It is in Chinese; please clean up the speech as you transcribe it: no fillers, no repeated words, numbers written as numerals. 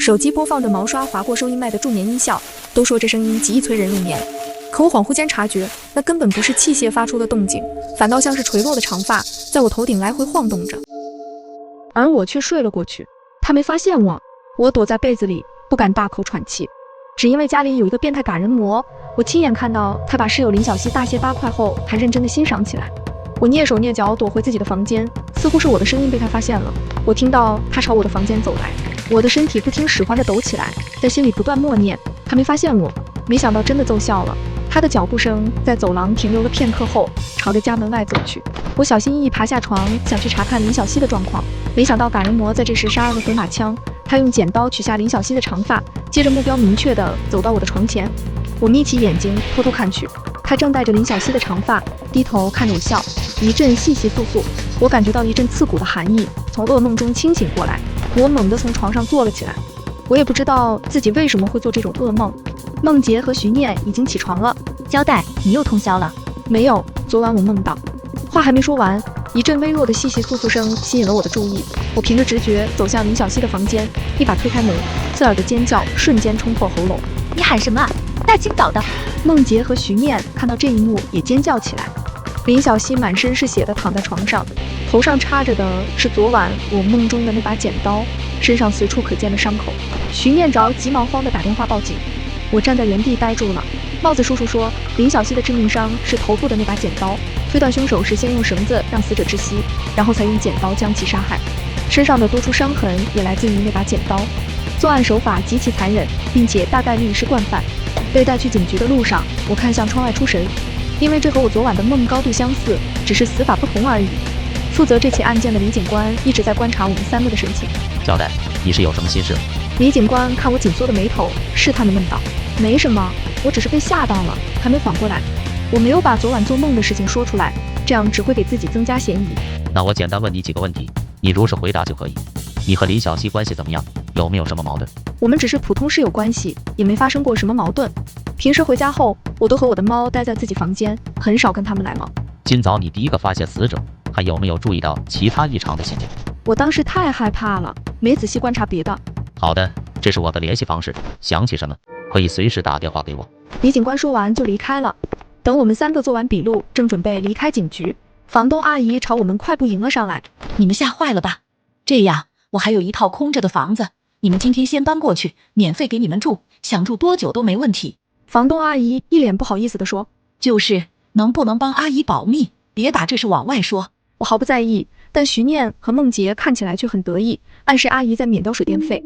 手机播放着毛刷划过收音麦的助眠音效，都说这声音极易催人入眠。可我恍惚间察觉，那根本不是器械发出的动静，反倒像是垂落的长发在我头顶来回晃动着，而我却睡了过去。他没发现我，我躲在被子里不敢大口喘气，只因为家里有一个变态赶人魔。我亲眼看到他把室友林小溪大卸八块后，还认真的欣赏起来。我蹑手蹑脚躲回自己的房间，似乎是我的声音被他发现了。我听到他朝我的房间走来，我的身体不听使唤地抖起来，在心里不断默念，他没发现我。没想到真的奏效了，他的脚步声在走廊停留了片刻后，朝着家门外走去。我小心翼翼爬下床，想去查看林小溪的状况，没想到赶人魔在这时杀了个回马枪。他用剪刀取下林小溪的长发，接着目标明确地走到我的床前。我眯起眼睛偷偷看去，他正带着林小溪的长发低头看着我笑，一阵细细簌簌。我感觉到一阵刺骨的寒意，从噩梦中清醒过来，我猛地从床上坐了起来。我也不知道自己为什么会做这种噩梦。梦洁和徐念已经起床了。交代，你又通宵了？没有，昨晚我梦到……话还没说完，一阵微弱的细细簌簌声吸引了我的注意。我凭着直觉走向林小溪的房间，一把推开门，刺耳的尖叫瞬间冲破喉咙。你喊什么？大清早的！梦洁和徐念看到这一幕也尖叫起来。林小溪满身是血的躺在床上，头上插着的是昨晚我梦中的那把剪刀，身上随处可见的伤口。徐念着急忙慌地打电话报警。我站在原地呆住了。帽子叔叔说，林小溪的致命伤是头部的那把剪刀，推断凶手是先用绳子让死者窒息，然后才用剪刀将其杀害。身上的多处伤痕也来自于那把剪刀。作案手法极其残忍，并且大概率是惯犯。被带去警局的路上，我看向窗外出神，因为这和我昨晚的梦高度相似，只是死法不同而已。负责这起案件的李警官一直在观察我们三个的神情。交代，你是有什么心事？李警官看我紧缩的眉头，试探地问道。没什么，我只是被吓到了，还没缓过来。我没有把昨晚做梦的事情说出来，这样只会给自己增加嫌疑。那我简单问你几个问题，你如实回答就可以。你和李小溪关系怎么样？有没有什么矛盾？我们只是普通室友关系，也没发生过什么矛盾。平时回家后，我都和我的猫待在自己房间，很少跟他们来往。今早你第一个发现死者，还有没有注意到其他异常的细节？我当时太害怕了，没仔细观察别的。好的，这是我的联系方式，想起什么可以随时打电话给我。李警官说完就离开了。等我们三个做完笔录，正准备离开警局，房东阿姨朝我们快步迎了上来。你们吓坏了吧？这样，我还有一套空着的房子，你们今天先搬过去，免费给你们住，想住多久都没问题。房东阿姨一脸不好意思地说，就是能不能帮阿姨保密，别把这事往外说。我毫不在意，但徐念和梦洁看起来却很得意，暗示阿姨在免掉水电费。